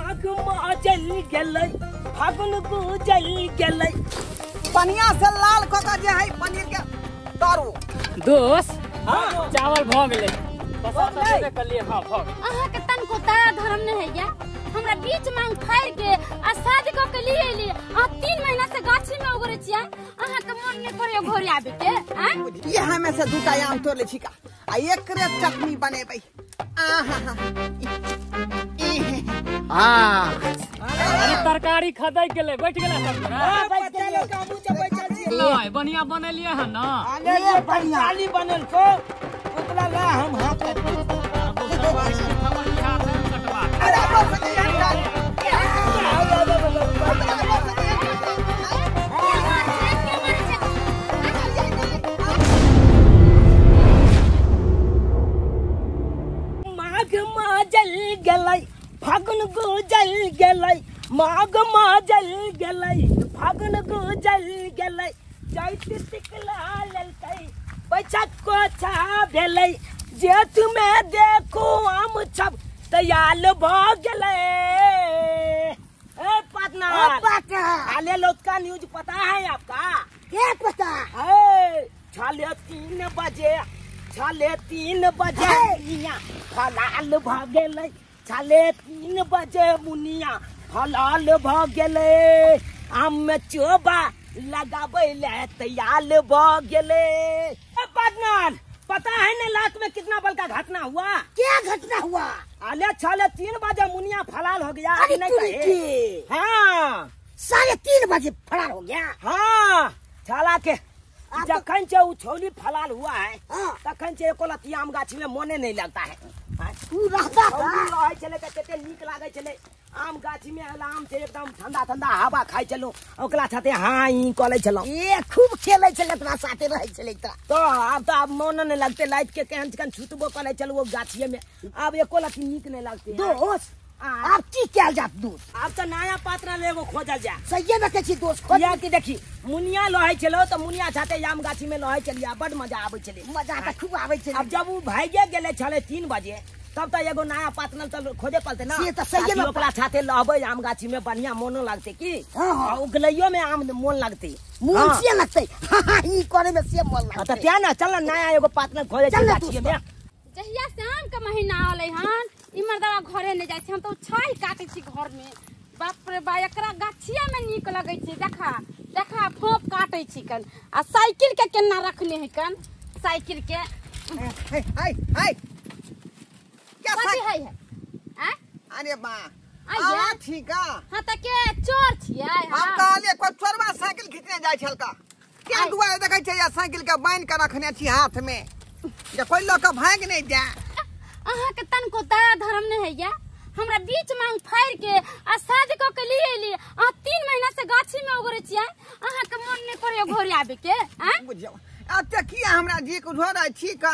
माघ जल गेलै फागुन को जल गेलै पनिया से लाल क के जे है पनीर के तरू दोस्त हाँ चावल भ गेलै बस कलिए हां भ अहाँ के तन को तारा धर्म न है या हमरा बीच मांग फाड़ के आ शादी क के लिए एली आ 3 महीना से गाछी में उगरे छिया अहाँ के मन ने करे घोरी आबे के हैं ये हमें से दूटा आम तोड़ ले छिका आ एक रे चटनी बनेबै आहा हां अरे तरकारी खदै गेलै बैठ गेला सब हां बैठ गेलै काबू से बैठल छी नहीं बढ़िया बनलिए है ना अरे बढ़िया खाली बनल को ओकरा ला हम हाथ अरे बस जल गेलै फागुन को जल गेलै माघ जल गेलै फागुन को जल गेलै चैत टिकला ललकै बैसाख को छा भेलै जेठ में देखो आम छब तैयार भ गेलै ए पार्टनर आले लौटका न्यूज पता है आपका क्या पता है साढ़े 3 बजे साढ़े 3 बजे फलाल भ गेलै साढ़े 3 बजे मुनिया फलाल भ गेलै आम में चोबा लगाबै ले तैयार भ गेलै पार्टनर पता है ना लात में कितना बल का घटना हुआ क्या घटना हुआ आले साढ़े 3 बजे मुनिया फलाल हो गया अभी नहीं कहे हाँ 3:30 बजे फलाल हो गया हाँ छाला के जखन से उछौली फलाल हुआ है तखन से एको लती आम गाछी में मोने नहीं लगता है तू रहता रहे चले कते नीक लागे चले आम गाछी में आम से एकदम ठंडा ठंडा हवा खाई चलो ओकरा साथे हां ई कले चलो ए खूब खेले चले तोरा साथे रहे चले तो अब मोन नहीं लगते लाइट के केहन केहन छुटबो करे चलो वो गाछिए में अब एको लती नीक नहीं लगते दोस्त आप की क्या जात दोस्त आप तो नया पात्र लेगो खोजल जा सही में कछि दोस्त खोजिया की देखी मुनिया लहै चलो तो मुनिया छाते आम गाछी में लहै चलिया बड़ मजा आबै चले मजा त खूब आबै छले अब जब उ भागे गेले छले 3 बजे तब तो एगो नया पार्टनर तो खोजे पड़ते ना ये तो सही में ओकरा छाते लहबै आम गाछी में बढ़िया मोनो लगते की हां उगलैयो में आम मोन लगते मोन से लगते ई करे में से मोन लगते त क्या ना चल नया एगो पार्टनर खोजे गाछी में जहिया शाम के महीना आले हन ई मर्दवा घरे ने जाय छी हम तो छाई काटे छी घर में बाप रे बा एकरा गाछिया में नीक लगै छै देखा देखा फोप काटे छी कन आ साइकिल के केना रखले है कन साइकिल के हाय क्या है हैं अरे बा आ ठीक है हां त के चोर छियै हम कहले कोई चोरवा साइकिल खींचने जाय छलका क्या दुआरे देखै छै या साइकिल के बांध के रखने छी हाथ में जे कोई लोग के भाग नहीं जाए अहाँ के तन को तारा धर्म न है या हमरा बीच मांग फाड़ के आ शादी क के लिए एली आ 3 महीना से गाछी में उगरे छियै अहाँ के मन ने करे घोरी आबे के हैं बुझियो अते किया हमरा जीक झोरा छी का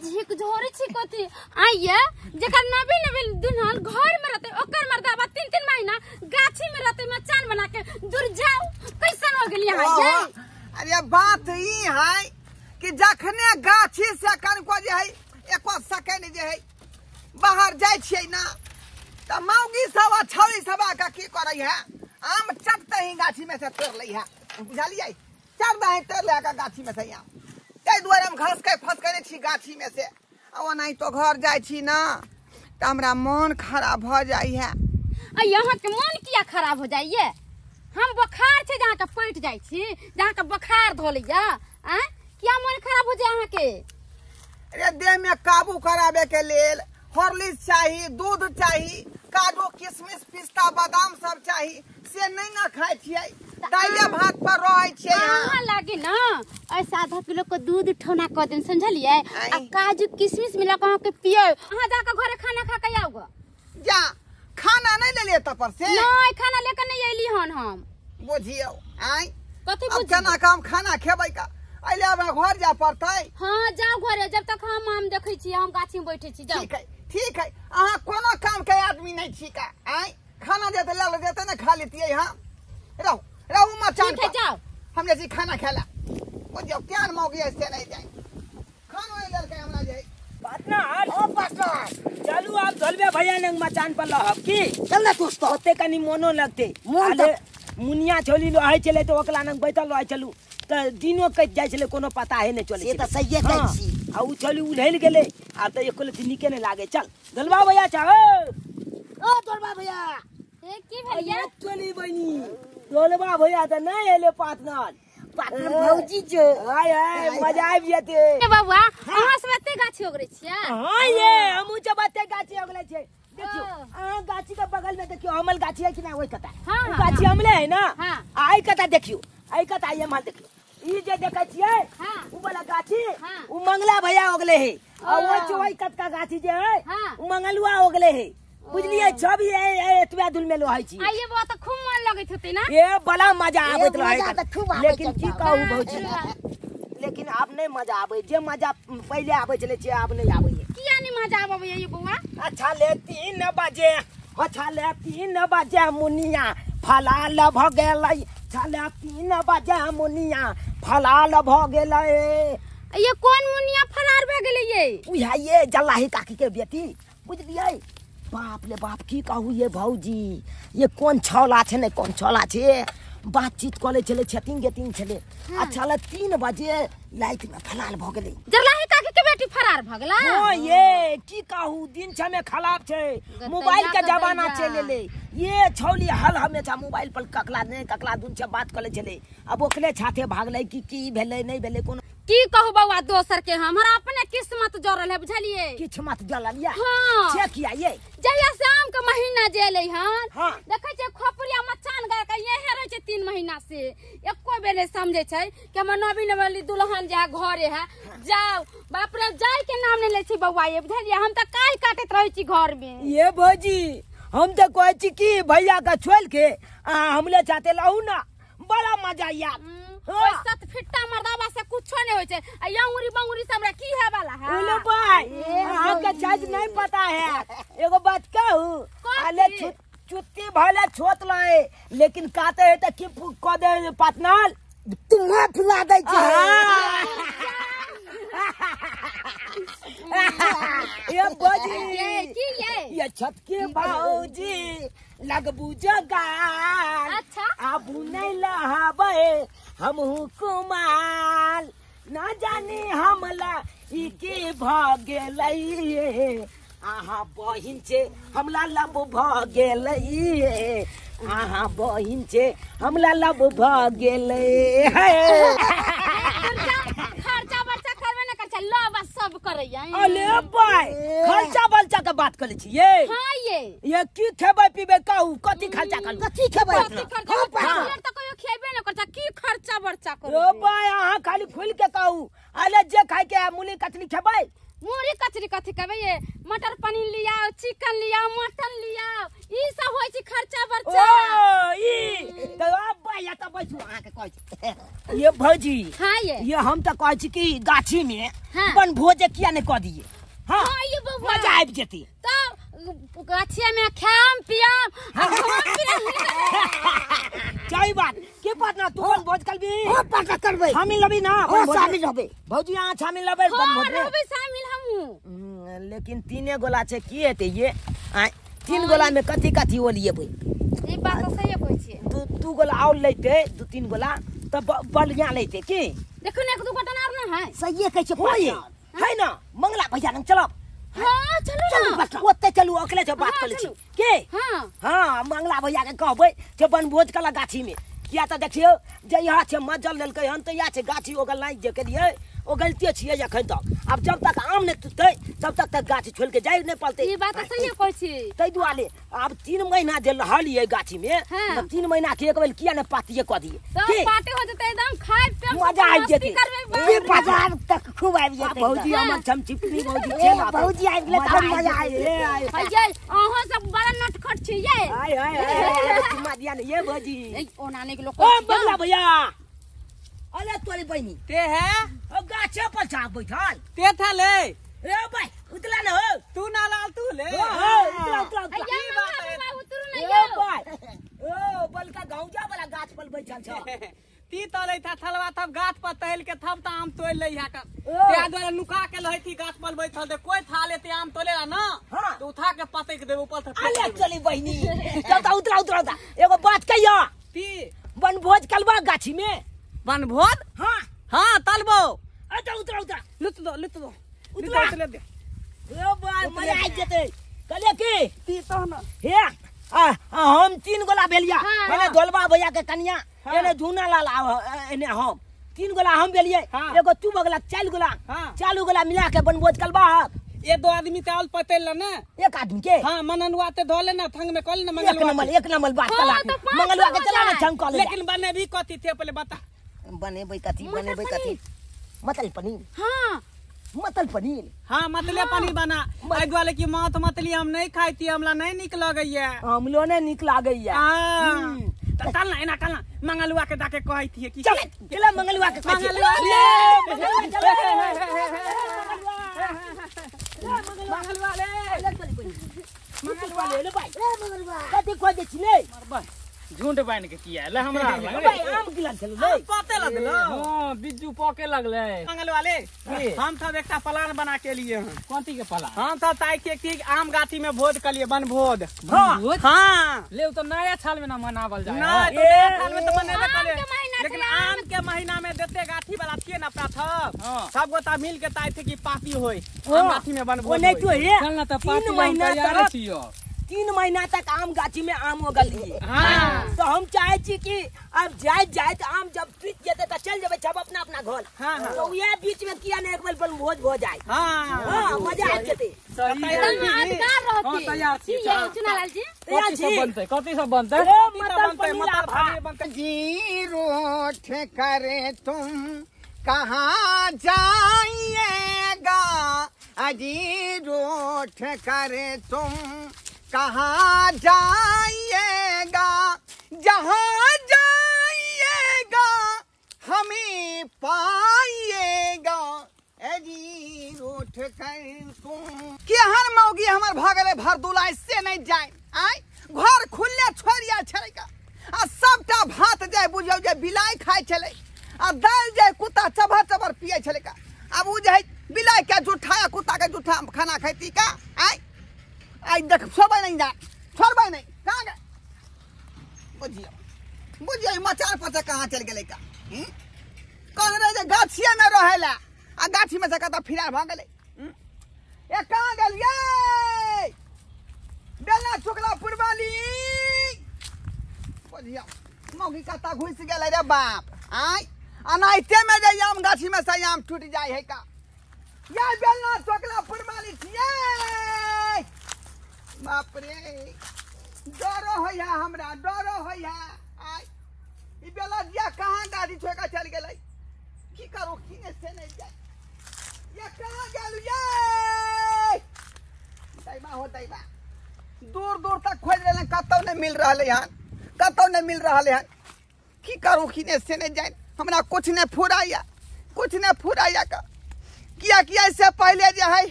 जीक झोरी छी कथि आइए जेकर नबी नबी दुल्हन घर में रहते ओकर मर्दावा 3 महीना गाछी में रहते मचान बना के दूर जाओ कैसन हो गेली हां अरे बात ई है कि जखने गाछी से कनको जे है एको सेकंड जे है बाहर जाय छियै ना त मौगी सब छौरी सब का की करै है आम चटते ही गाछी में से तोड़ लै है बुझलियै चढ़ दे तोड़ ले का गाछी में से आम तै दुआरे हम घस के फस करे छी गाछी में से ओ नहीं तो घर जाय छी ना त हमरा मन खराब भ जाय है आ यहाँ के मन किया खराब हो जाइए हम बुखार छे जहाँ के पैट जाय छी जहाँ के बुखार धोलिया आ क्या मन खराब हो जाए अहाँ के अरे देह में काबू कराबे के लेल हॉर्लिक्स चाहिए दूध चाहिए काजू किशमिश पिस्ता बादाम सब चाहिए से नहीं ना खाए छियै दाइले भात पर रहै छियै हां लागे ना ऐसा आधा किलो को दूध ठोना क देन समझलिए आ काजू किशमिश मिला के के पियो अहाँ जाके घरे खाना खा के आओगे जा खाना नहीं ले ले तपर से नहीं खाना लेकर नहीं एली हन हम बुझियो आई कथि बुझ केना काम खाना खेबै का आइले अब घर जा पड़तै हां जाओ घरे जब तक हम देखै छी हम गाछी में बैठे छी जाओ ठीक है अहाँ कोनो काम के आदमी नहीं छी का आई खाना देते ले देते ना खा लेतियै हां रहू मचान पर जाओ हम जैसी खाना खेला वो जब क्या मौगी ऐसे नहीं जाए खाना लड़के हमरा जाए पार्टनर ओ पार्टनर चलू आप धोलबे भैया ने मचान पर लहब की चल ना दोस्त ओते कनी मोनो लगते मोन आले मुनिया छोली लो है चले तो ओकला नंग बैठल रह चलू त दिनो कट जाय छले कोनो पता है नहीं चले से तो सही कहै छी आ उ छोली उलैल गेले आ त एको निके नहीं लागे चल धोलबा भैया चाहो ओ तोरबा भैया ए की भैया ये चली बनी धोलबा भैया त नहीं एले पार्टनर पार्टनर भौजी जो हाय हाय मजा आबि जेते ए बाबा अहाँ सब एते गाछी ओगरे छियै हां ये हमहु जबते गाछी ओगले छे देखियो आ गाछी के बगल में देखियो हमल गाछी है कि ना ओई कता हाँ, उ गाछी हमले है ना हाँ। आई कता देखियो आई कता ये माल देखियो ई जे देखै छियै हाँ। उ वाला गाछी हाँ। उ मंगला भैया ओगले है और वो ओ। जो ओई कत का गाछी जे है हाँ। उ मंगलुआ ओगले है बुझलिए सब ये एतबा दुल में लोहै छी आइए बात तो खूब मन लगैत होते ना ये बड़ा मजा आबैत मजा रहे तऽ खूब आबैत लेकिन की छै। कहू भौजी लेकिन आब नहीं मजा आबे जे मजा पहले आबे चले छे आब नहीं आबे किया नहीं मजा आबे ये बउआ अच्छा ले 3 बजे अच्छा ले 3 बजे मुनिया फलाल भ गेलै अच्छा ले 3 बजे मुनिया फलाल भ गेलै ये कौन मुनिया फरार भे गेलै ये उहा ये जल्लाही काकी के बेटी बुझलिए बाप ले बाप की कहू ये भौजी ये कौन छौला छे नहीं कौन छौला छे बातचीत करे चले छथिन गेटिंग छले अच्छा ले 3 बजे लाइट में फलाल भ गेलै जरलाही काकी के बेटी फरार भ गेला ओ ये की कहू दिन छमे खराब छे मोबाइल के जमाना चले ले ये छौली हल हमेशा मोबाइल पर ककला दुन से बात करे चले अब ओकले छाथे भागले की भेले नहीं भेले कोनो की कहू बउआ दोसर के हमरा अपने किस्मत जोड़ल है बुझलिए किछ मत जलिया हाँ। छे किया ये जहिया शाम के महीना जेले हन हाँ। देखे छे खोपड़िया मचान गा के ये रहे छे 3 महीना से एको बेर नहीं समझे छे कि हम नवीन वाली दुल्हन जे घरे है जाओ बाप रे जाय के नाम नहीं ले छी बउआ ये बुझलिए हम त काल काटत रहे छी घर में ये भौजी हम तो कहै छी कि भैया का छोड़ के हमले चाहते लहू ना बड़ा मजा आया कोई सत फिट्टा मर्दावा से कुछो नहीं होय छे आ यंगुरी बंगुरी से हमरा की है वाला है बोलो भाई आपका छाज नहीं पता है एगो बात कहूं कौन अले सी? चुत्ती भले छोत लाए लेकिन काते है त की क दे पातनाल तुम्हा फुला दै छै ये भौजी की ये छत के भौजी लगबू जगाल अच्छा। आबू नहीं लहाबे हमहू कुमाल ना जाने हमला ई के भाग गेलै आहा बहिन छे हमला लब भ गेलै आहा बहिन छे हमला लब भ गेलै खर्चा बर्चा करबे न कर छ लो बस सब करैया अले भाई खर्चा बल्चा के बात करे छी ये हां ये की खेबै पीबै कहू कथी खर्चा करू कथी खेबै कथी खर्चा पहले त कहियो खेबे न करछ की खर्चा बर्चा कर ओ भाई अहाँ खाली खुल के कहू अले जे खाय के मूली कचरी खेबै मुरी कचरी कथी कहबे ये मटर पनीर लिया चिकन लिया मटन लिया ई सब होय छी खर्चा बर्चा ओ ई तो अब भाई त बैठू अहाँ के कहै छी ये भौजी हां ये हम त कहै छी कि गाछी में हाँ। बन भोज किया नहीं क दिए हां हां ये बउआ मजा आबि जेती तो गाछिया में खाम पियम सही बात के पतना तू बन भोज करबी ओ पता करबै शामिल लबी ना ओ शामिल होबै भौजी अहाँ शामिल लबे बन हां भोज में रहबे शामिल हमहू लेकिन 3 गोला छे की हेते ये 3 गोला में कथी कथी ओलिए भाई ई बात तो सही कहै छी दू गोला और लेते 2-3 गोला तब बढ़िया लेते की देखो न एक दू बटन और न है सही कहै छै होई है ना मंगला भैया नंग चलब हां चलू ना ओते चलू अकेले से बात हाँ, कर लै छी चलू। के हां हाँ मंगला भैया के कहबै जे बनभोज कला गाछी में किया तो देखियो जे यहाँ छे मजल लेलकै हन त या छे गाछी ओगल नहीं जे करिए ओ गलती छिए अखन तक अब जब तक आम नहीं टूटते तब तक गाछी छोड़ के जाए नहीं पड़ते ई बात तो सही कहै छी तै दुआरे अब 3 महीना जे रहलिए गाछी में हाँ। तब 3 महीना के एक बेर किया नहीं पातिए क दिए तो की? पार्टी हो जते एकदम खाए पे मजा आबि जेतै। ई बाजार तक खूब आबि जेतै भौजी हमर छमछिपली भौजी ए, छे ना भौजी आबि गेलै तऽ मजा आबि जेतै। भैया अहाँ सब बड़ा नटखट छी ये हाय हाय हाय चुम्मा दिया ने ये भौजी ए ओनाने के लोग ओ बंगला भैया अरे तोरी बहिनी ते है ओ गाछे पर छा बैठल ते था ले ए भाई उतला न हो तू ना लाल तू ले उतला उतला भैया ई बात है। उतरू ए नहीं भाई ओ बलका गौजा वाला गाछ पर बैठल छ ती तले था थलवा तब गाछ पर टहल के तब त आम तोड़ ले या कर ओ। ते द्वारा नुका के लही थी गाछ पर बैठल दे कोई था लेते आम तोड़ेला ना हाँ। तो उठा के पटक दे ऊपर से अरे चली बहनी चलता उतरा उतरा उतरा एगो बात कहियो ती बनभोज कलवा गाछी में बनभोज हाँ हां तलबो अच्छा उतरा उतरा लुत दो उतरा। ले दे ओ बात मजा आ जते कले की ती तो ना हे हम 3 गोला बेलिया हाँ, एने दोलबा भैया के कन्या हाँ। एने झूना लाल एने हम 3 गोला हम बेलिए हाँ। एगो तू बगला 4 गोला हाँ। 4 गोला मिला के बनभोज कलवा ये दो आदमी ते आल पटेल ना एक आदमी के हां मननवा ते धोले ना थंग में कल ना एक नंबर बात हाँ, कला तो 5 मंगलवा के हो चला ना जाए। छम कॉलेज लेकिन बने भी कथी थे पहले बता बने कथी मतल पनीर हाँ मतल पनीर हाँ मतले पनीर बना आई वाले की मात मतली हम नहीं खाई थी हमला नहीं निक लगैया हमलो ने निक लागैया कल ना कल ना मंगलुआ के दाके कहै थी कि चल चला मंगलवा के मंगलवा मंगलवा ले भाई कथी खोज दे छिले झुंड बांध के किया ले हमरा भाई आम गिला चलो ले पते लगलो हां बिज्जू पके लगले मंगलवा ले हम सब एकटा प्लान बना के लिए हैं कोंती के पला हम सब ताई के आम गाछी में भोज के लिए बनभोज हां हाँ ले तो नया साल में ना मनावल जाए ना तो नया साल में तो मनेबे आम करे के महीना लेकिन से आम के महीना में देते गाछी वाला थिए ना प्रथम हाँ। सब गोता मिल के ताई थे कि पापी होय हाँ। आम गाछी में बनभोज नहीं तो ये चल ना तो 3 पार्टी महीना तैयार तक छियो 3 महीना तक आम गाछी में आम उगलिए हाँ। तो हम चाहे छी कि अब जाए तो आम जब टूट जेते तो चल जेबे सब अपना अपना घर हाँ, हाँ। तो ये बीच में किया ने एक बार भोज हो जाए हाँ हां मजा आ जेते सही है एकदम यादगार हां रहती तैयार छी ये चुनालाल जी कथी सब बनते कथी सब बनते ओ मटर मटर बनते पनीर मटर भात पनीर बनते जी रूठ करे तुम कहाँ जाइएगा अजी रूठ करे तुम कहाँ जाइएगा जहाँ जाइएगा हमें पाइएगा अजी रूठ कर तुम कि हर मौगी हमार भागले भर दूल्हा इससे नहीं जाए आय घर खुले छोड़िया छड़ेगा आ सबटा भात जाए बुझियो जे बिलाई खाए चले आ दाल जाए कुत्ता चबर चबर पिए चले का अब उ जे बिलाई के जुठा कुत्ता के जुठा खाना खाती का आय आई देख सोबे नहीं जा छोड़बे नहीं कहां गए बुझियो मचान पर से कहां चल गेले का कौन रे जे गाछिया में रहेला आ गाछी में से कत फिरा भ गेले ए कहां गेल ये बेला चुकला पुरवाली बुझियो मौगी कता घुस गेले रे बाप आय अनाइते में जे आम गाछी में से आम टूट जाय है का ये बेला चुकला पुरवाली छिए बाप रे डरो होया हमरा डरो होया आय ई बेला जिया कहां गाड़ी छोका चल गेलै की करू की से नहीं जाय ये कहां गेलु ये दैबा हो दैबा दूर दूर तक खोज रहले कतौ नहीं मिल रहले हन कतौ नहीं मिल रहले हन की करू की से नहीं जाय हमरा कुछ नहीं फुराया का किया से पहले जे है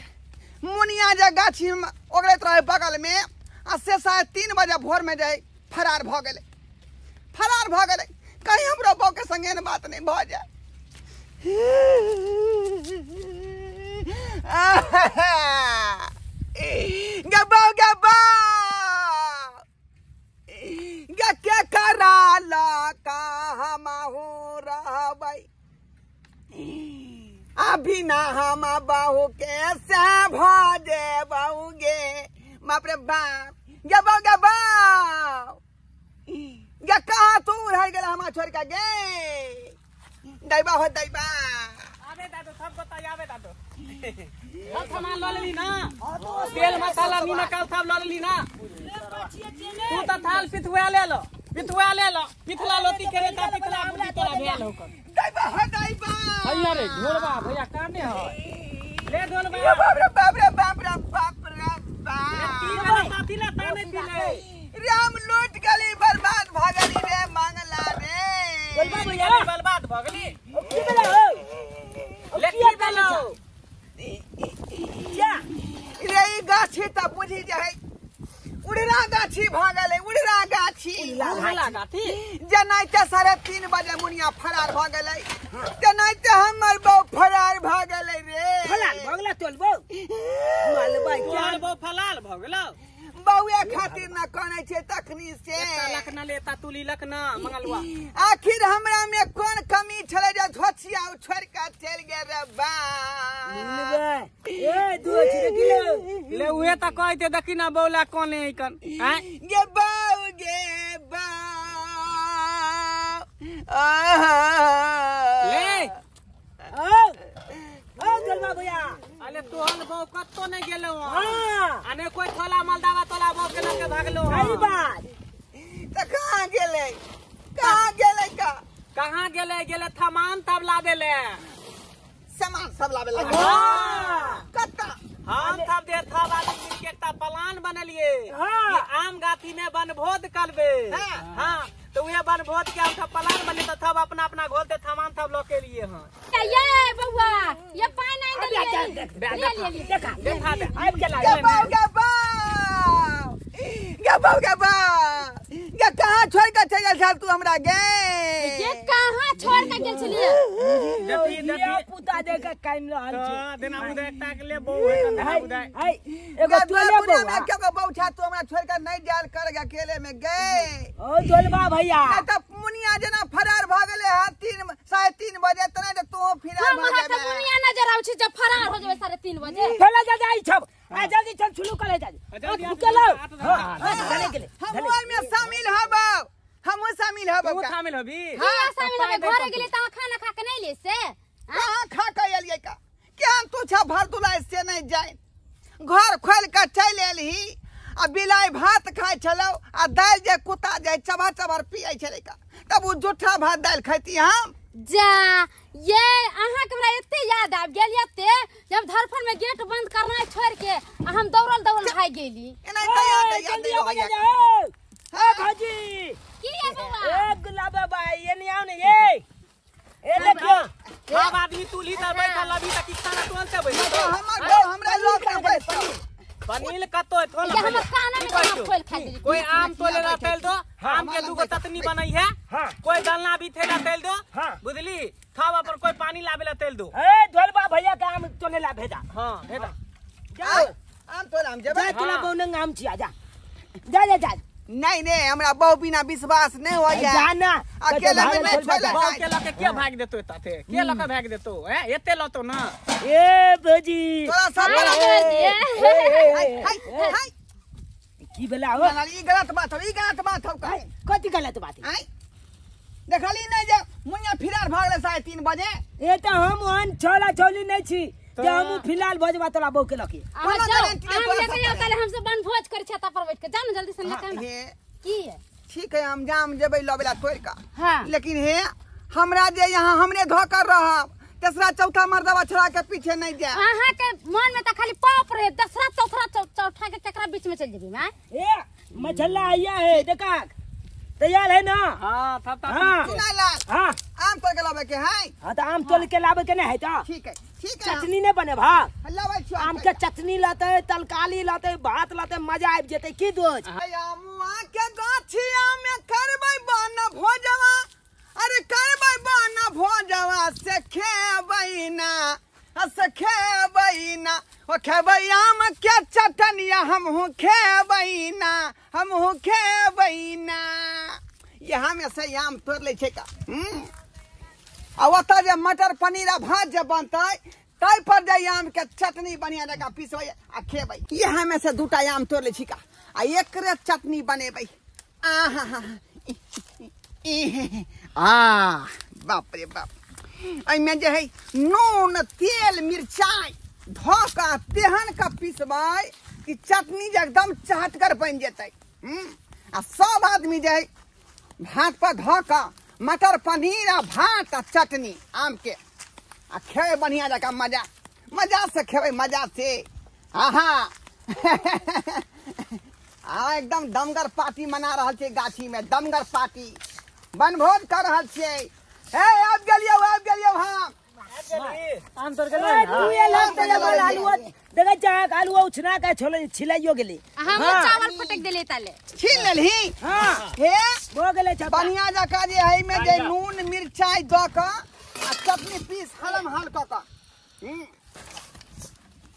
मुनिया जे गाछी में ओगरैत रहे बगल में आ से शायद 3 बजे भोर में जाए फरार भ गेले कहीं हमरो बौ के संगे न बात नहीं भ जाए गबो के कराला का हम हो रहबै अभी ना हम बहू के से भजे बहू गे बाप रे बाप गबो गे कहाँ तू रह गेला हमार छोड़ के गे दैबा हो दैबा आबे दादो सब बता आबे दादो सब सामान ल लेली ना तेल मसाला नमक सब ल लेली ना तू त थाल पिथुआ ले लो पिथला लोती करे त पिथला बुद्धि तोरा भेल होकर दैबा हो दैबा भैया रे ढोलबा भैया काने है ले ढोलबा बाप रे बाप तीन वाला साथी ला ताने दिले राम लूट गली बर्बाद भ गली रे मंगला रे बोलबा भैया बर्बाद भ गेली की बेला हो ले की बेलो क्या रे ई गाछी त बुझी जाय उड़रा गाछी भ गेलै उड़रा गाछी गाछी उजला गाछी जनाइते 3:30 बजे मुनिया फरार भ गेलै जनाइते हमर बहू फरार भ गेलै रे फलाल भगला तोल बो मालबा क्या तोहर बहू फलाल भ गेलौ बउए खातिर न कनै छै तखनी से लखना लेता तुली लखना मंगलवा आखिर हमरा में कोन कमी छले जे धोछिया छोड़ के चल गेल रे बा ए दो किलो ले उहे त कहते देखी ना बौला कोने कन हैं गे बाऊ ले ओ जलवा भैया अरे तोहन बहू कत्तो नहीं गेलो हां अने कोई थोला मालदावा तोला बहू के लके भागलो सही बात त कहां गेलै का कहां गेले थमान तब लाबे ले सामान सब लाबे लगे हां कत्ता हम तब दे था वाली मिलके एकटा प्लान बनलिए हाँ। कि आम गाथी में बनभोज करबे हाँ। हां तो वे बनभोज के हम प्लान बने तो सब अपना अपना घोलते थमान सब लोग के लिए हां ये बउआ ये पानी नहीं दे देखा देखा दे आब गेला गे कहां छोड़ के चल साहब तू हमरा गे ये कहां छोड़ के गेल छलिए ये पुता दे के काइन रहल छै देना उदय एकटा के ले बहु है देना उदय हाय एगो तोले बउआ में के बौछा तू हमरा छोड़ के नहीं जाल कर के अकेले में गए ओ जलवा भैया त मुनिया जना फरार भ गेले है 3:30 बजे तने त तू फिरार भ हमारा गेले दुनिया नजर आउ छै जब फरार हो जेबे 3:30 बजे चला जा जाई छब आ जल्दी चल शुरू करे जा चलो चले गेले हम और में शामिल हबो हम शामिल हबो तू शामिल होबी हां शामिल होबे घरे गेली त खाना खा के नहीं ले से कहां खा के एलिए का क्या तू छा भर तुला से नहीं जाए घर खोल के चल एलही आ बिलाई भात खाय छलो आ दाल जे कुत्ता जाय चबर पियै छले का तब उ जूठा भात दाल खैती हम जा ये अहाँ के हमरा एते याद आब गेल एते जब धरफन में गेट बंद करना छोड़ के हम दौड़ल भाग गेली एना याद भैया हां खाजी की है बउआ ए गुलाब भाई ये नहीं आओ ने ये देखो सब आदमी तुली त बैठल अभी तक खाना तोलते बैठल हमरा लोग के बैठ बनील कतो थोला ये हम खाना में हम खोल खा दी कोई आम तोले ला तेल दो आम के दूगो चटनी बनई है हां कोई डालना भी थेला तेल दो हाँ। बुझली खावा पर कोई पानी लावे ला तेल दो ए ढोलबा भैया का आम तोले ला भेजा हां भेदा जाओ आम तो हम जेबे जा तुला बहु आम छिया जा नहीं नहीं हमरा बहु बिना विश्वास नहीं होया जाना अकेले में नहीं छोड़ बहु के लके के भाग देतो एताते के लके भाग देतो हैं एते लतो ना ए भजी तोरा सब हाय की भेला हो ई गलत बात हो का कथि गलत बात हाय देखली नहीं जे मुनिया फिरार भागले 3:30 बजे ए त हम ओहन छोला छोली नहीं छी ते हम फिलहाल भजवा तोला बहु के लकी हम लेके आओ कल हमसे बनभोज कर छता पर बैठ के जान जल्दी से लेके हे की है ठीक है हम जाम जेबै लबेला तोड़ का हां लेकिन हे हमरा जे यहाँ हमरे धोकर रहब तेसरा चौथा मर्दवा छोड़ा के पीछे नहीं जा अहाँ के मन में त खाली पाप रे दसरा चौथा के चक्रा बीच में चल जेबी मैं ए मछला आया है देखा तैयार है ना हां तब तक हाँ। सुनाला हां आम तोड़ के लाबे के है हां तो आम तोल के लावे के नहीं है तो ठीक है चटनी नहीं बने भा लाबै छी आम के चटनी लाते तलकाली लाते भात लाते मजा आबि जेते की दोज आमुआ के गाछिया में करबै बन भोजवा अरे करबै बन भोजवा से खेबै ना ओ खेबै आम के चटनिया हमहू खेबै ना यहाँ में से आम तोड़ ले छै का आ ओतऽ जे मटर पनीर आ भात जे बनतै तै पर जे आम के चटनी बढ़िया जगह पीसबै आ खेबै यहाँ में से 2टा आम तोड़ ले छी का आ एकरे चटनी बनेबै बाप रे बाप एहिमे जे है नून तेल मिरचाई धऽ कऽ तेहन का पीसबै कि चटनी जे एकदम चहटगर बनि जेतै आ सब आदमी जे है भात पर धऽ कऽ मटर पनीर आ भात आ चटनी आम के आ खेबै बढ़िया जगह मजा से खेबै मजा से आहा एकदम दमगर पार्टी मना रहल छै गाछी में दमगर पार्टी बनभोज कर रहल छियै हे आबि गेलियौ हम आम तोड़ के ए, ले तू ये लोग तेरे वाल आलू देखै जा आलू उछना के छोले छिलाइयो गेली हम चावल फटक देले ताले छीन लेलही हां हे हो गेले छपा बढ़िया जका जे है में जे नून मिरचाई द क आ चटनी पीस हलम हल क क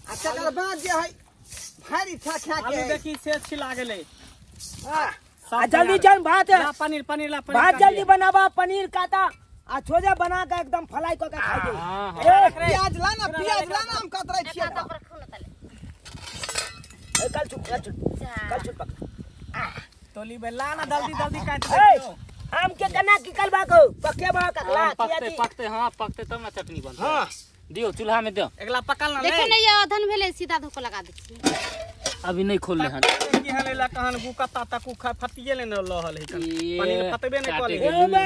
आ तकर बाद जे है भारी खा खा आलू के देखी से छिला गेलै आ जल्दी चल भात ला पनीर पनीर ला पनीर भात जल्दी बनावा पनीर काटा आ छोजा बना के एकदम फ्राई क के खा दे ए प्याज ला ना हम कत रहे छिए एका पर खून ताले ए, कल चुप पक तोली बेला ना जल्दी जल्दी काट ए दे आम के कना किकल बाको पक्के बा ककला पकते पकते हाँ पकते तब ना चटनी बनते हां दियो चूल्हा में दियो एकला पकल ना देखो ले नहीं ये अधन भेले सीधा धोको लगा दे छी अभी नहीं खोल ले हन की हले ला कहन गुकता तक खा फटिए ले न लहल है ये पनीर फटबे न काटे कले के ए बे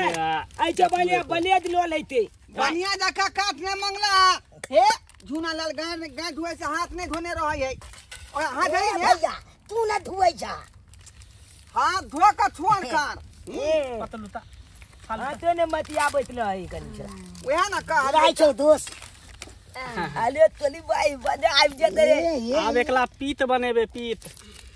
आई जे बलिया लो लेते बढ़िया जका काटने मंगला हे झूना लाल गाय धोए से हाथ नहीं धोने रहे है और हाथ धरी है तू ना धुई जा हाथ धो के छुअन कर पतलुता हाथे ने मतिया बैठल है कनी ओहे ना कह राई छौ दोस्त आले तोली भाई बने आबि जे करे अब एकला पीत बनेबे पीत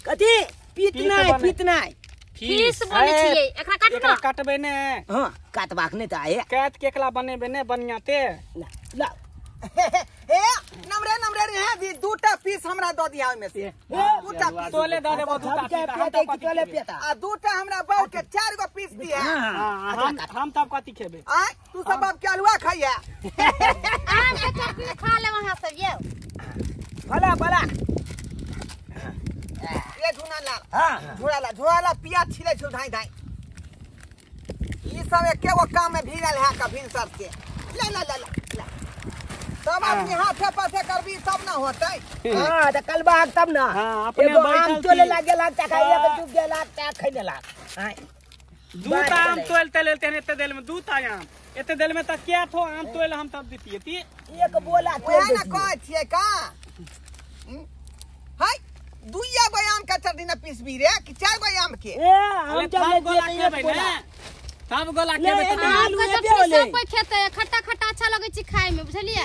कथी पीत पीत नहीं फीस बने छिए एकरा काट एकरा काटबे ने हां काटबाक नहीं त आए काट के एकला बनेबे ने बढ़िया ते ला हे नमरे रे दी दूटा पीस हमरा द दिया में से दूटा पीस तोले द देबो दूटा सबके पीता हम पेटे तब की तोले पेटा आ दूटा हमरा बाऊ के 4 गो पीस दिया हम तब कथी खेबे आ तू सब बाप के अलुआ खाइया आम के चटनी खा ले वहां से ये भला ये झुना ला हां झोला पियाज छिले छौ धाई धाई ई सब एके गो काम में भिड़ल है का भिन सब के ला सब आदमी हाथे पाथे करबी तब ना होतै हां त कल बाग तब ना हां अपने एगो बैठल आम तोले लागे लागता खाइए के चुप गेला ता खइने लाग हां दूटा आम तोल तेल तेने एते देल में दूटा आम एते देल में त क्या थो आम तोल हम तब दितिए ती एक बोला ओहे तोल ना कहै छियै का हाय दुइया गो आम का चटनी ना पीसबी रे कि 4 गो आम के ए हम जब ले गोला खेबे ने तब गोला खेबे ले, त आलू आम के ये चटनी बोले। सब कोई खेते खट्टा खट्टा अच्छा लगे छी खाए में बुझलिए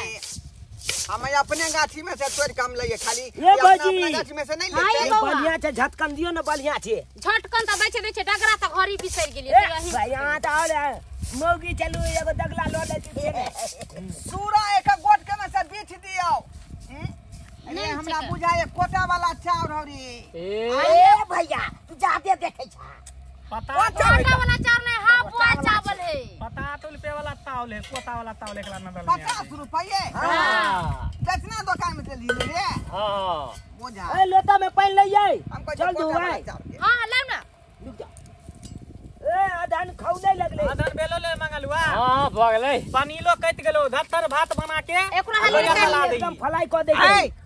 हम अपने गाछी में से तोड़ के हम लइए खाली ये अपना बाजी। गाछी में से नहीं हाय लेते बौआ। बढ़िया छै झटकन दियो ना बढ़िया छै झटकन त बेचे दे छै डगरा त घरी बिसर गेली ए यही भैया त और मौगी चलू एगो दगला लो ले छी सूरा एक गोट के में से बीछ दियो अरे नहीं हमरा छिकै। बुझाए कोटा वाला चाउर हो रे ए भैया तू जाते देखे छ पता आटा वाला चावल नहीं हाफ बुआ चावल है पता तो रुपए वाला तावल है कोटा वाला तावल एकला न दल 50 रुपये हां कितना दुकान में से लिए रे हाँ बुझा ए लोटा में पानी लइए हमको चल दू कोटा वाला भाई चाउर के हां लाओ ना रुक जा ए अधान खौले लगले आदर बेलो ले मंगलुआ हाँ भ गेलै पानीलो कट गेलो धत्तर भात बना के एकरा हाली निकाल ला एकदम दी फलाई क दे ए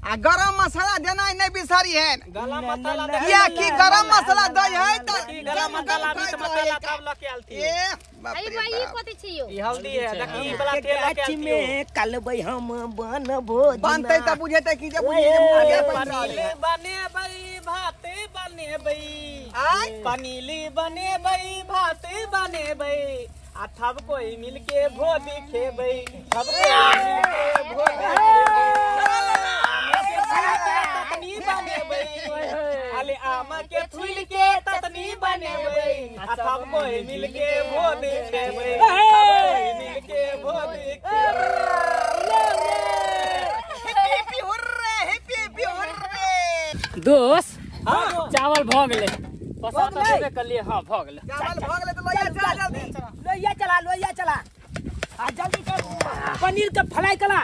आ गरम मसाला देना नहीं बिसारी है गला मसाला दे किया की गरम मसाला दे है तो गरम मसाला मीट मसाला तब लके आलती ए बाप आई रे भाई बाप। कथि छियो ई हल्दी है देखी वाला तेल लके गाछ आलती में कलबै हम बनबो बनते त बुझेते की जे बुझे आगे पनील पैसा बने बई भात बने बई आय पनील बने बई भात बने बई आ थब कोई मिलके भोज खेबई थब कोई मिलके बने बई अले आम के फूल के ततनी बने बई आ थब कोई मिलके भोज खेबई मिलके भोज हैप्पी हुर्रे दोस्त हाँ चावल भ गेलै पसा त देबे कलिए हाँ भ गेलै चावल भ गेलै त लइया चल जल्दी लोहिया चला आ जल्दी कर पनीर के फ्राई कला ए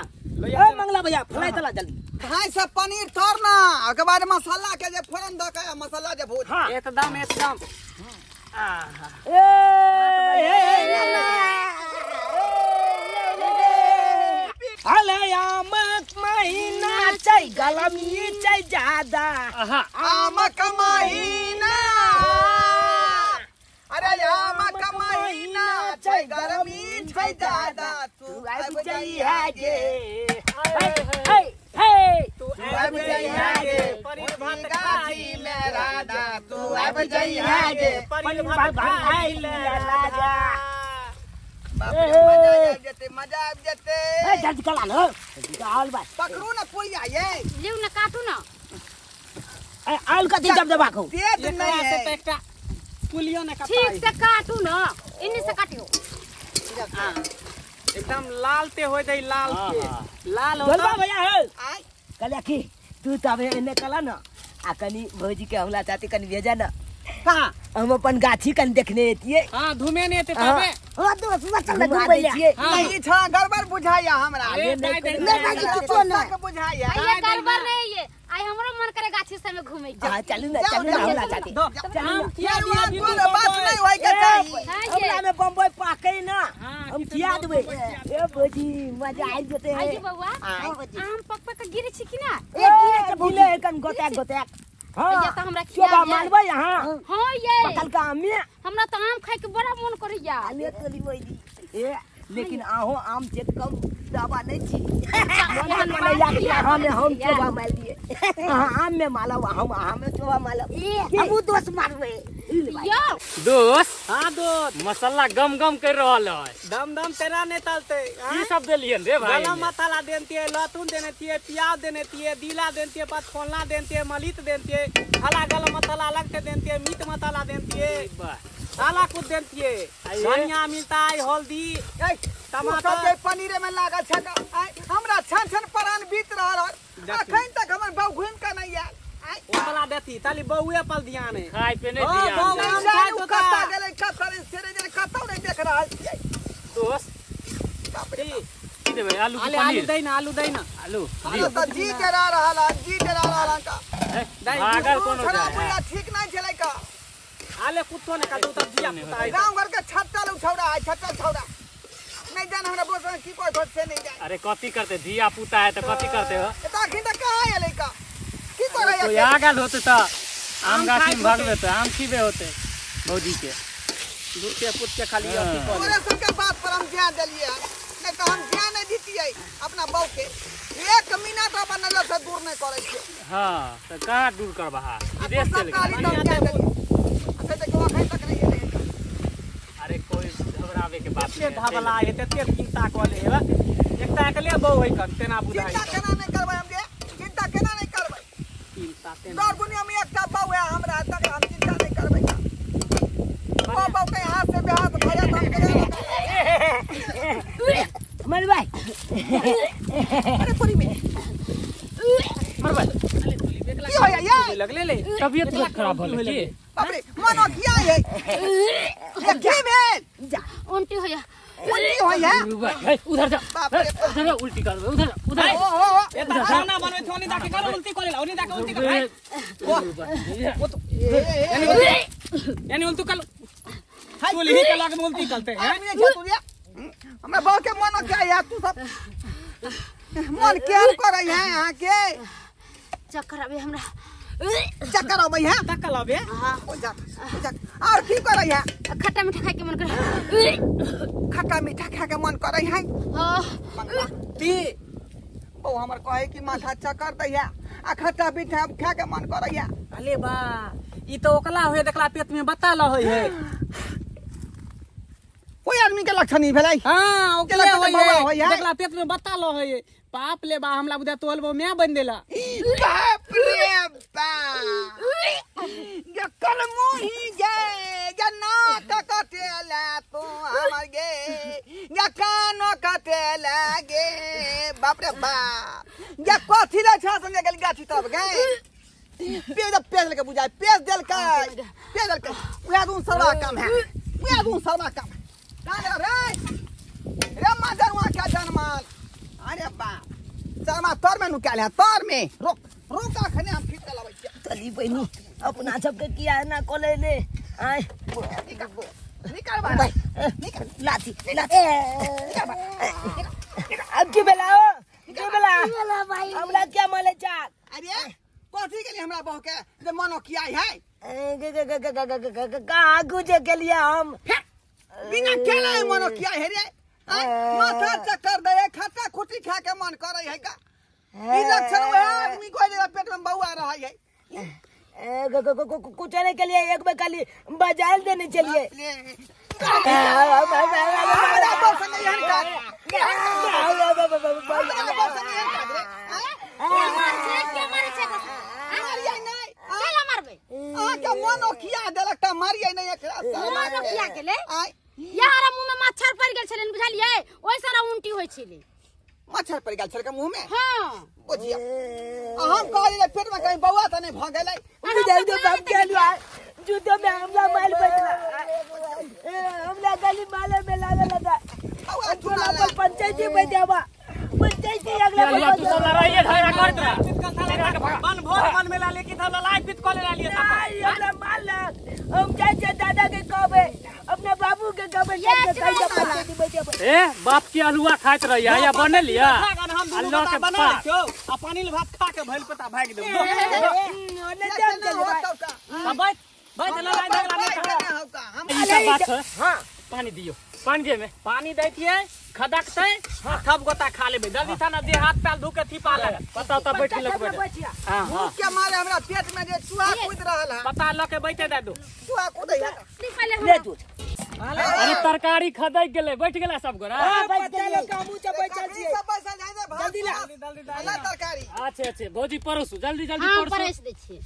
मंगला भैया फ्राई कला जल्दी भाई सब पनीर तोड़ना ओके बाद मसाला के जे फोरन द के मसाला जे भूज हां एकदम हले आमक महीना छै गलमी छै ज्यादा आहा आमक महीना अरे आमक महीना छै गर्मी छै ज्यादा तू आबि जइहा गे हे हे तू आबि जइहा गे पनीर भात गाछी में राधा तू आबि जइहा गे पनीर भात खाई ले राजा बाप रे मजा आ जते मजा आ जते ए जल्दी कला न आल भाई पकड़ू ना पुलिया ये लिउ न काटू न ए आल का दिन जब दबा को तेज एकरा नहीं से है तो एकटा पुलियो ने ठीक कटाई से काटू न इन्हीं से काटियो एकदम लाल ते हो जाई लाल हाँ, के हाँ। लाल चल होता भैया हे आई कल्या की तू तबे इने कला न आ कनी भौजी के हमला चाहती कनी भेजा न हां हम अपन गाछी कन देखने एतिए हां धुमे ने ते तबे हां दोस्त बचल घुमबै छिए हाँ। नहीं छा गड़बड़ बुझाया हमरा अरे नहीं नहीं करे- ले बाजी कुछो ना बुझाया ये गड़बड़ नहीं है आई हमरो मन करे गाछी से में घूमे के हां चलू ना हमला चाहती दो हम किया दिया ये बात नहीं होई के चाहिए हमला में बम्बई पाके ना हाँ, हम कितने किया देबे बम्बई ए भौजी मजा आई जते आई बउआ हाँ। आम पक के गिरे छी कि ना ए गिरे के भूले कन गोतैक गोतैक हां ये तो हमरा खिया चोबा दिया। मानबै यहां हां ये पकल का आम में हमरा तो आम खाए के बड़ा मन करैया आले तली वही ए लेकिन आहो आम से कम दवा नहीं छी मन मन या कि हम चोबा मार दिए आम में माला हम में चोबा माला अब दोस्त मारबै यो दोस्त हां दो मसाला गम गम कर रहल है दम दम तेरा ने तलते की सब देलियन रे भाई गरम मसाला देनतिए लहसुन देनतिए प्याज देनतिए दिला देनतिए पचफोलना देनतिए मलित देनतिए हरा गरम मसाला अलग से देनतिए मीट मसाला देनतिए साला कुछ देनतिए आइए। धनिया मिलता है हल्दी टमाटर टमाटर पनीर में लागल छ हमरा छन छन परान बीत रहल अखन तक हमर बहु घुम के नहीं आयल ओतला देती ताली बहुए पल ध्यान है खाए पे नहीं हाँ, दिया बहुत हमने। आम खाए तो कत्ता का गेलै कत्ता रे सेरे जे कत्ता नहीं देख रहल छियै दोस्त ठीक। की देबे आलू की आलू आलू पनीर दे ना आलू दे ना आलू अरे तो जी डरा रहल जी डरा रहल का दे भागल कोनो छोड़ा जाए बुया ठीक नहीं चले का आले कुत्तो ने का दो तब दिया पुता है गांव घर के छट्टा लोग छौड़ा है छट्टा छौड़ा नहीं जान हमरा बोल रहे की कोई से नहीं जाए अरे कथी करते धिया पुता है तो कथी करते हो एता खिंदा कहां आले का की करे कोई आ गल होते तो आम गाछी में भागवे तो आम खीबे होते भौजी के दूध के पुत के खाली हाँ। अथी कर तोरे सबके बात पर हम ध्यान देलिए नहीं तो हम ध्यान नहीं दीतिए अपना बहू के 1 मिनट अपन नजर से दूर नहीं करे छे हाँ तो कहाँ दूर कर बहा विदेश चल सरकारी गए तो ध्यान देलिए अखन तक वो अखन तक नहीं आले अरे कोई घबरावे के बात ते नहीं ढबला है ते चिंता कर ले बा एकटा अकेले बहु है कर तेना बुझाई चिंता केना नहीं करबै हम जे चिंता केना नहीं करबै चिंता तेना दर दुनिया में एकटा बहू है हमरा तक हम चिंता नहीं करबै ओ बहू के हाथ से बेहाथ भजा तो हम केना मर भाई अरे पूरी में मरबा की होया ये लगले ले तबियत बहुत खराब होले की बाप रे मनो किया है ये की भेल जा उल्टी होया उल्टी होया हे, उधर जा बाप रे उधर जा, उल्टी कर उधर जा, उधर जा। ओ एता खाना बनवे थोनी दाके कर उल्टी कर ले ओनी दाके उल्टी कर भाई यानी उल्टी कर चुल ही के लग में उल्टी करते हैं आदमी ने तू दिया हमरा बहू के मनो क्या है तू सब मन क्या करे है यहां के चक्कर आवे हमरा चक्कर आबै है तक लबे ओ जा और की करे है खट्टा मीठा खाए के मन करे खट्टा मीठा खा के मन करे है हां ती ओ हमर कहे कि माथा चक्कर दै है आ खट्टा मीठा खा के मन करे है अले बा ई तो ओकला होय देखला पेट में बता ल होय है कोई आदमी के लक्षण नहीं भेलै हां ओकला केला के बौआ होय होय है है। देखला पेट में बता ल होय है पाप ले बा हमला बुदा तोलबो मैं बन देला बाप रे बा ये कलमो ही गे ये नाक कटेला तू हमर गे ये कानो कटेला गे बाप रे बा ये कथी ला छा संगे गेल गाछी तब गे पेज के बुझाय पेज देल के उया दून सरवा काम है उया दून सरवा काम कान रे मजरवा का जनमाल अरे बा शर्मा तोर में नुकाल है तोर में रोक अखने हम फिट चलाबै छियै तली बहनी अपना सबके किया है ना कोले ले आय निकाल बा निकल लाठी लाठी अब की बेला हो की बेला हमरा क्या माले चाल अरे कथी के लिए हमरा बहू के जे मनो किया है कहाँ गुजे के लिए हम बिना केला मनो किया है रे माथा चक्कर दे खट्टा खुटी खा के मन करे है का ई लक्षण है आदमी को जे पेट में बौआ रहा है कुचने के लिए एक बार खाली बाजार देने चलिए मच्छर पड़ गेल छलै बुझलियै ओइ सारा उल्टी होइ छलै मच्छर पड़ गेल छलै मुंह में हां बुझिया हम कहलिए पेट में कहीं बौआ त नहीं भ गेलै जल्दी बाप के लिया जूते में हमला माल बचला हमला गली माले में लागल था टोला पर पंचायती में देवा पंचायती अगला तू सब लड़ाइए झगड़ा करत रह बन भोर बन मेला लेके था लड़ाई पिट कॉल ला लिए हमरा माल हम चाचा दादा के कहबे अपने बाबू के कहबे कैसे पंचायती में देबे ए बाप के अलुआ खाइत रहिया या बनल या हम अल्लाह के बना क्यों आ पानी ले भात खा के भइल पता भाग दे ओने जान चले बैठ बैठ लड़ाई झगड़ा नहीं कर ई सब बात है हां पानी दियो पानी दे में पानी दैतिए खदकते हां थप गोता खा लेबे जल्दी था ना दे हाथ पैर धो के थी पाले पता ता बैठ के लगबे हां हां के मारे हमरा पेट में जे चूहा कूद रहल है पता ल के बैठे दे दो चूहा कूदै है ले तू अरे तरकारी खदक गेलै बैठ गेला सब गोरा चलो कामू से बैठल छियै सब पैसा जाय दे जल्दी ला अल्लाह तरकारी अच्छे अच्छे भौजी परोसू जल्दी जल्दी हां परोसू परस दै छी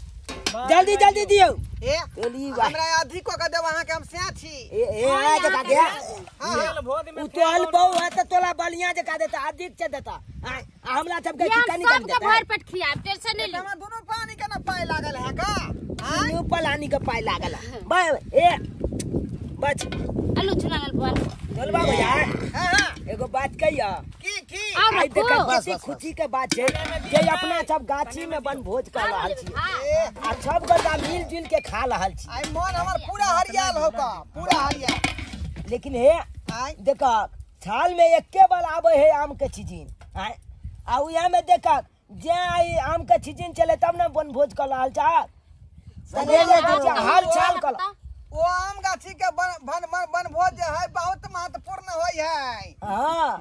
जल्दी जल्दी दियो ए चली बा हमरा अधिक को के देब अहाँ के हम स्या छी ए आ जका दे तेल भोद में उतल बहु है तो तोला बलिया जका देता अधिक से देता हमरा सब के चिकनी कर सबके देता भर पेट खियाब टेंशन नहीं ले हमरा दोनों पानी के ना पाई लागल है का हां न्यू पलानी के पाई लागल बा ए बच आलू छुलाल बोल बोलबा भैया हां एगो बात कहिया की आई देखा किसी खुशी के बात है जे अपना सब गाछी में बन भोज कर रहल छी आ सब गोटा मिल जुल के खा रहल छी आई मन हमर पूरा हरियाल हो का पूरा हरियाल लेकिन हे आई देखा साल में एके बार आवे है आम के सीजन आ यहाँ में देखा जे आई आम के सीजन चले तब ना बन भोज कर रहल छा हाल चाल कर ओ आम गाछी के बन भोज जे है बहुत महत्वपूर्ण होय है हां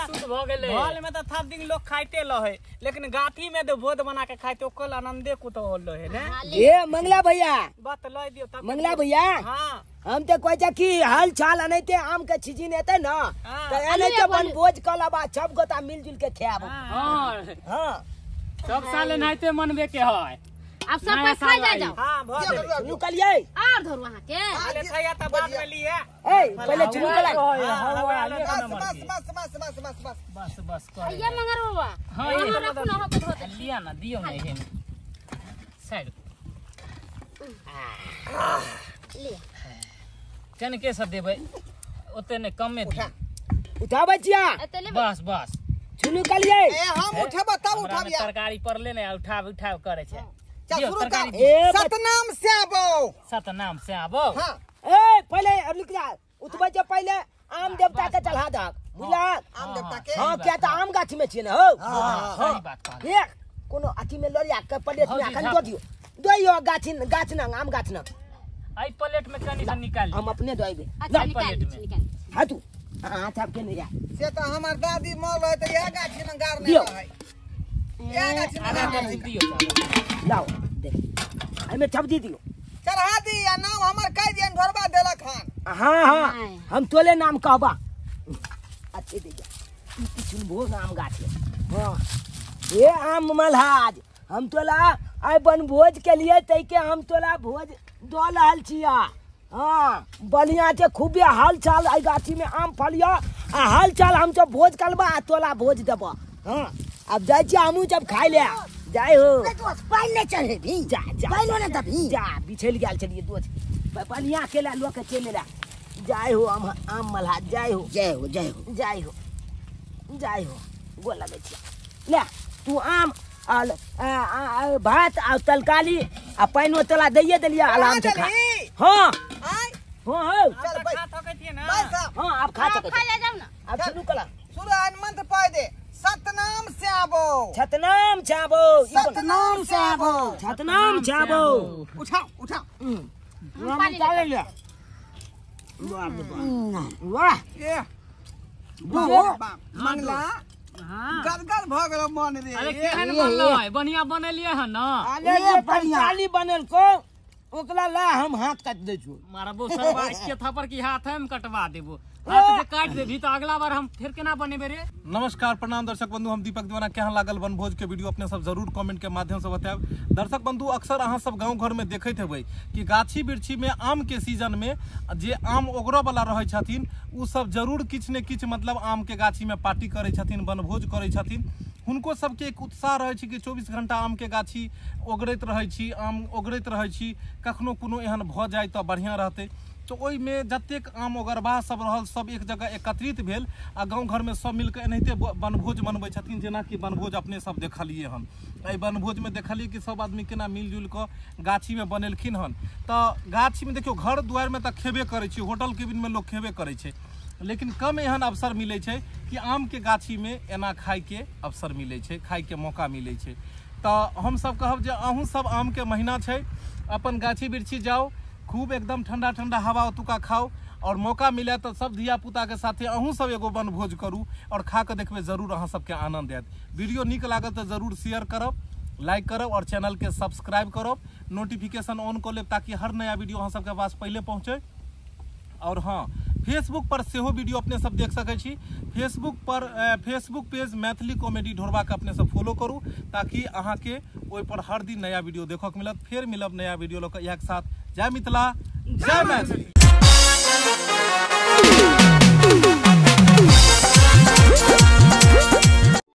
शुद्ध भ गेलै हॉल में तो सब दिन लोग खाइते लहे लेकिन गाठी में तो भोज बना के खाइते ओकल आनंदे कुतो होल है ने ये मंगला भैया बात लय दियो तब मंगला भैया हां हम तो कहै छी कि हाल चाल अनैते आम के सीजन एते ना तो अनैते बन भोज कलबा सब गोटा मिलजुल के खाब हां हां सब साल एनाइते मनबे के है अब सब पे खा जा जाओ हां भोज निकलिए और धरू वहां के पहले थैया त बाद में लिए ए पहले चुनु कला बस बस बस बस बस बस बस बस ये मंगर बाबा हां ये रखो ना हो के धोते लिया ना दियो ना हे साइड ले कन के सब देबै ओते ने कमे दे उठा बचिया एते ले बस बस चुनु कलिए ए हम उठब तब उठाबिया तरकारी परले ने उठाव उठाव करे छै चल दियो शुरू कर तरकारी सतनाम स्याबो सतनाम से आबो हां ए पहले रुक जा उठबे जे पहले आम देवता के चढ़ा दक बुझला आम देवता के हां क्या त आम गाछ में छिए न हो सही बात कहल देख कोनो अथी में लरिया के प्लेट में अखन दो दियो गाछ न आम गाछ न आई प्लेट में कनी से निकाल हम अपने दोइबे अच्छा निकाल निकाल हां तू हां छाप के नहीं जा से तो हमर दादी मौल है तो यह गाछी न गार दियो। नहीं है यह गाछी न गार नहीं दियो लाओ देख एमे छाप दी दियो चढ़ा दी या नाम हमर कह दियन घरबा देला खान हां हां हम तोले नाम कहबा अच्छे दे जा सुनबो नाम गाछ हां ए आम मलहाज हम तोला आइ बनभोज के लिए तै के हम तोला भोज दो रहल छिया हां बढ़िया के खूबे हाल चाल आई गाछी में आम फलिया आ हाल चाल हम सब भोज करबा आ तोला भोज देबा हां अब जाय छी हमहू जब खाइ ले जाय हो पाइन ने चढ़े भी जा जा पाइनो ने दबी जा बिछल गेल छलिए दोस्त बढ़िया केला लोक के चले ला जाय हो आम मलहाज जाय हो जय हो जय हो जय हो जय हो गोल लगे छी ले तू आम भात आ तरकारी आ पाइनो तोला दैये देलिया आराम से खा हां आई हां हो चल भाई खा थके थिए ना बस हां आप खा सकते खा ले जाओ ना अब शुरू कला शुरू मंत्र पाए दे सतनाम स्याबो छतनाम छाबो सतनाम स्याबो छतनाम छाबो उठाओ उठाओ पानी डाल ले वाह ये मंगला गदगद भ गेल मन रे अरे केहन बनलो है बढ़िया बनेलिए है ना अरे ये बढ़िया बनल को ओकरा ला हम हाथ काट दे छु मारबो सरवा इसके थप्पड़ की हाथ हम कटवा देबो हाथ जे काट देबी तो अगला बार हम फिर केना बनेबे रे। नमस्कार प्रणाम दर्शक बंधु, हम दीपक दीवाना। केहन लागल वनभोज के वीडियो अपने सब जरूर कमेंट के माध्यम से बताएब। दर्शक बंधु, अक्सर अहाँ सब गांव घर में देखते हेबै कि गाछी बिरछी में आम के सीजन में जे आम ओगरो वाला रहे छथिन उ सब जरूर किछ ने किछ मतलब आम के गाछी में पार्टी करे छथिन, वनभोज करे छथिन। हुनको सबके एक उत्साह रहे छै कि 24 घंटा आम के गाछी ओगरैत रहे छी, आम ओगरैत रहे छी, कखनो कोनो एहन भ जाय तो बढ़िया रहते। तो ओहि में जतेक आम ओगरबा सब रहल सब एक जगह एकत्रित भेल आ गांव घर में सब मिलकर एनाहिते वनभोज मनबै छथिन। जेना कि वनभोज अपने सब देखलिए हन, एहि वनभोज में देखलिए कि सब आदमी केना मिलजुल कऽ गाछी में बनेलखिन हन। तो गाछी में देखियो घर दुआर में तऽ खेबे करै छै, होटल केबिन में लोग खेबे करै छै, लेकिन कम एहन अवसर मिले छै कि आम के गाछी में एना खाय के अवसर मिले छै, खाय के मौका मिले छै। तो हम सब कहब जे अहूँ सब आम के महीना छै, अपन गाछी बिरछी जाओ, खूब एकदम ठंडा ठंडा हवा ओतुका खाओ, और मौका मिले तो सब धिया पुता के साथे अहूँ सब एगो वनभोज करू और खा के देखबे जरूर अहाँ सबके आनंद आयत। वीडियो नीक लागल तो जरूर शेयर करब, लाइक करब और चैनल के सब्सक्राइब करब, नोटिफिकेशन ऑन कर लेब ताकि हर नया वीडियो अहाँ सबके पास पहले पहुँचे। और हाँ, फेसबुक पर सेहो वीडियो अपने सब देख सकै छी। फेसबुक पेज मैथिली कॉमेडी ढोरबा के अपने सब फॉलो करू ताकि अहाँ के ओहि पर हर दिन नया वीडियो देखक मिलत। फिर मिलब नया वीडियो लऽ कऽ। एक साथ जय मिथिला, जय मैथिली।